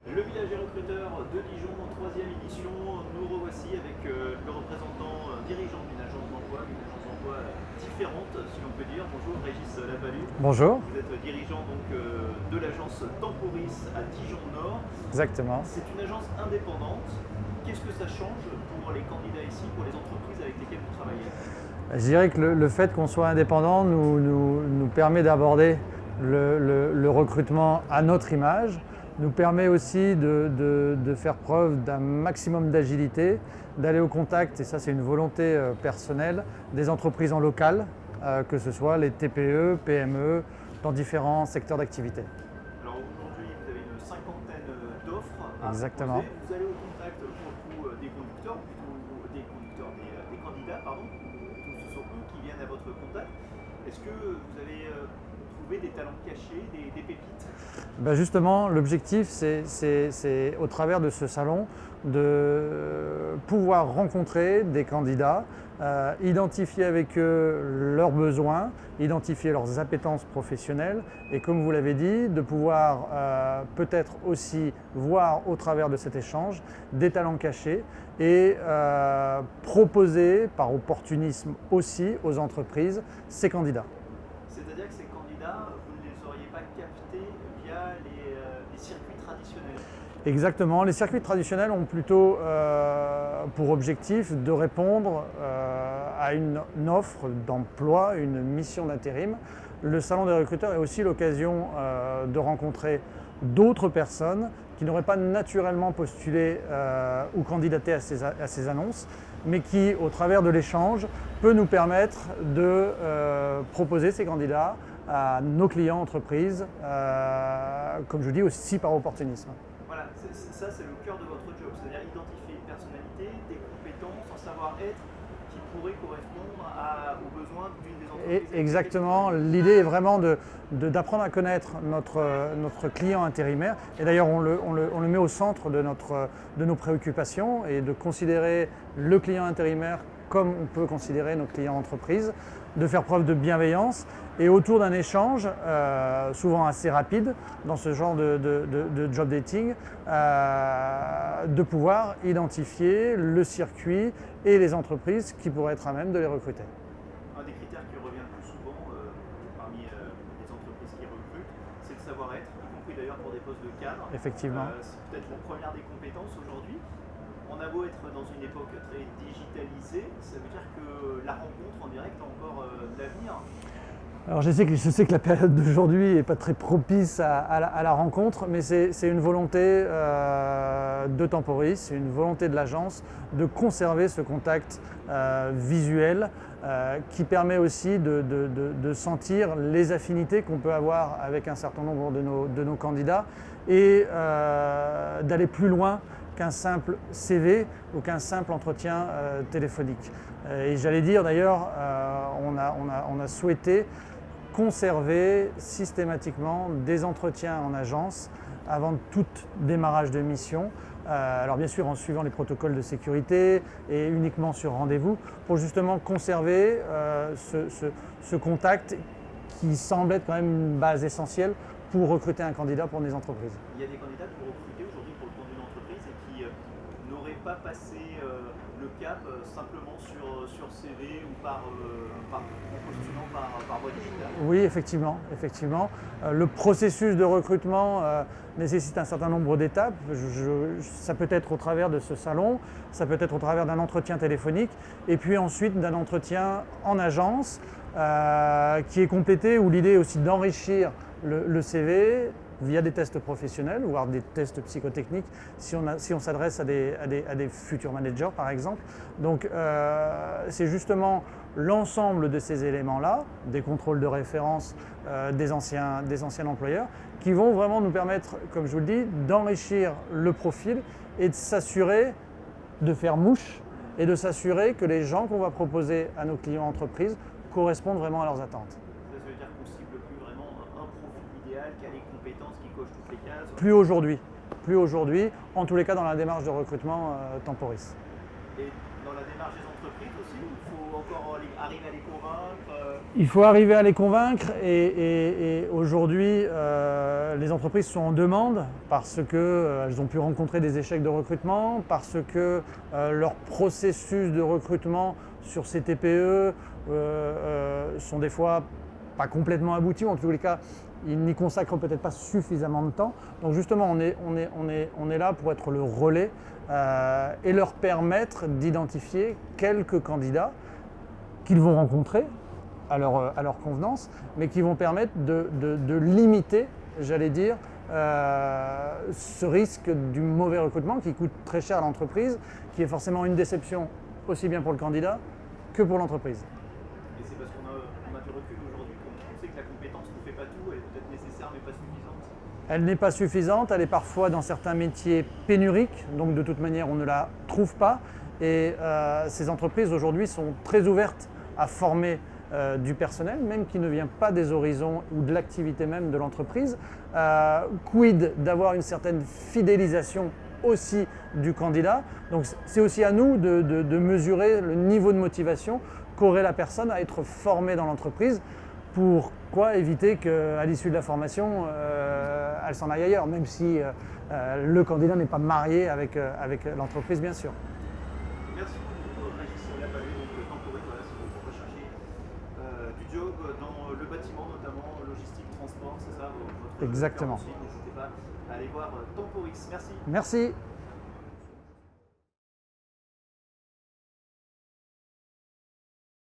Le village des recruteurs de Dijon, 3e édition, nous revoici avec le représentant dirigeant d'une agence d'emploi différente, si l'on peut dire. Bonjour, Régis Lavalue. Bonjour. Vous êtes dirigeant donc, de l'agence Temporis à Dijon Nord. Exactement. C'est une agence indépendante. Qu'est-ce que ça change pour les candidats ici, pour les entreprises avec lesquelles vous travaillez? Je dirais que le fait qu'on soit indépendant nous permet d'aborder le recrutement à notre image, nous permet aussi de faire preuve d'un maximum d'agilité, d'aller au contact, et ça c'est une volonté personnelle, des entreprises en local, que ce soit les TPE, PME, dans différents secteurs d'activité. Alors aujourd'hui, vous avez une cinquantaine d'offres à Exactement. proposer. Vous allez au contact pour le coup des conducteurs, plutôt des candidats, pardon. Ce sont eux qui viennent à votre contact. Est-ce que vous avez trouvé des talents cachés, des pépites? Ben justement, l'objectif, c'est au travers de ce salon de pouvoir rencontrer des candidats, identifier avec eux leurs besoins, identifier leurs appétences professionnelles et, comme vous l'avez dit, de pouvoir peut-être aussi voir au travers de cet échange des talents cachés et proposer par opportunisme aussi aux entreprises ces candidats. C'est-à-dire que ces candidats, vous ne les auriez pas captés via les circuits traditionnels? Exactement, les circuits traditionnels ont plutôt pour objectif de répondre à une offre d'emploi, une mission d'intérim. Le salon des recruteurs est aussi l'occasion de rencontrer d'autres personnes qui n'auraient pas naturellement postulé ou candidaté à ces annonces, mais qui, au travers de l'échange, peut nous permettre de proposer ces candidats à nos clients entreprises, comme je dis, aussi par opportunisme. Voilà, ça c'est le cœur de votre job, c'est-à-dire identifier une personnalité, des compétences, un savoir-être qui pourrait correspondre aux besoins d'une des entreprises. Exactement, l'idée est vraiment d'apprendre à connaître notre client intérimaire, et d'ailleurs on le met au centre de nos préoccupations, et de considérer le client intérimaire comme on peut considérer nos clients entreprises, de faire preuve de bienveillance et autour d'un échange souvent assez rapide dans ce genre de job dating, de pouvoir identifier le circuit et les entreprises qui pourraient être à même de les recruter. Un des critères qui revient le plus souvent parmi les entreprises qui recrutent, c'est le savoir-être, y compris d'ailleurs pour des postes de cadre. Effectivement. C'est peut-être la première des compétences aujourd'hui. On a beau être dans une époque très digitalisée, ça veut dire que la rencontre en direct a encore de l'avenir. Alors je sais que la période d'aujourd'hui n'est pas très propice à la rencontre, mais c'est une volonté de Temporis, c'est une volonté de l'agence de conserver ce contact visuel qui permet aussi de sentir les affinités qu'on peut avoir avec un certain nombre de nos candidats et d'aller plus loin qu'un simple CV ou qu'un simple entretien téléphonique. Et j'allais dire d'ailleurs, on a souhaité conserver systématiquement des entretiens en agence avant tout démarrage de mission. Alors bien sûr en suivant les protocoles de sécurité et uniquement sur rendez-vous pour justement conserver ce contact qui semble être quand même une base essentielle pour recruter un candidat pour des entreprises. Il y a des candidats que vous recrutez aujourd'hui pour le compte d'une entreprise et qui n'auraient pas passé le cap simplement sur CV ou en postulant par voie digitale. Oui, effectivement. Le processus de recrutement nécessite un certain nombre d'étapes. Ça peut être au travers de ce salon, ça peut être au travers d'un entretien téléphonique et puis ensuite d'un entretien en agence qui est complété, où l'idée est aussi d'enrichir le CV via des tests professionnels, voire des tests psychotechniques si on s'adresse à des futurs managers par exemple. Donc c'est justement l'ensemble de ces éléments-là, des contrôles de référence des anciens employeurs, qui vont vraiment nous permettre, comme je vous le dis, d'enrichir le profil et de s'assurer de faire mouche et de s'assurer que les gens qu'on va proposer à nos clients entreprises correspondent vraiment à leurs attentes. Ça veut dire qu'on ne cible plus vraiment un profil idéal qui a les compétences, qui coche toutes les cases? Plus aujourd'hui, en tous les cas dans la démarche de recrutement Temporis. Et dans la démarche des entreprises aussi, il faut encore arriver à les convaincre Il faut arriver à les convaincre et aujourd'hui, les entreprises sont en demande parce qu'elles ont pu rencontrer des échecs de recrutement, parce que leur processus de recrutement sur ces TPE sont des fois pas complètement aboutis, ou en tous les cas, ils n'y consacrent peut-être pas suffisamment de temps. Donc justement, on est là pour être le relais et leur permettre d'identifier quelques candidats qu'ils vont rencontrer à leur convenance, mais qui vont permettre de limiter, j'allais dire, ce risque du mauvais recrutement qui coûte très cher à l'entreprise, qui est forcément une déception aussi bien pour le candidat que pour l'entreprise. Et c'est parce qu'on a du recul aujourd'hui qu'on sait que la compétence ne fait pas tout, elle est peut-être nécessaire mais pas suffisante. Elle n'est pas suffisante, elle est parfois dans certains métiers pénuriques, donc de toute manière on ne la trouve pas. Et ces entreprises aujourd'hui sont très ouvertes à former du personnel, même qui ne vient pas des horizons ou de l'activité même de l'entreprise. Quid d'avoir une certaine fidélisation aussi du candidat. Donc c'est aussi à nous de mesurer le niveau de motivation qu'aurait la personne à être formée dans l'entreprise. Pourquoi éviter qu'à l'issue de la formation, elle s'en aille ailleurs, même si le candidat n'est pas marié avec l'entreprise, bien sûr. Merci beaucoup, Régis Lapalu, donc Temporix, voilà, si vous recherchez du job dans le bâtiment, notamment logistique, transport, c'est ça votre Exactement. N'hésitez pas à aller voir Temporix. Merci. Merci.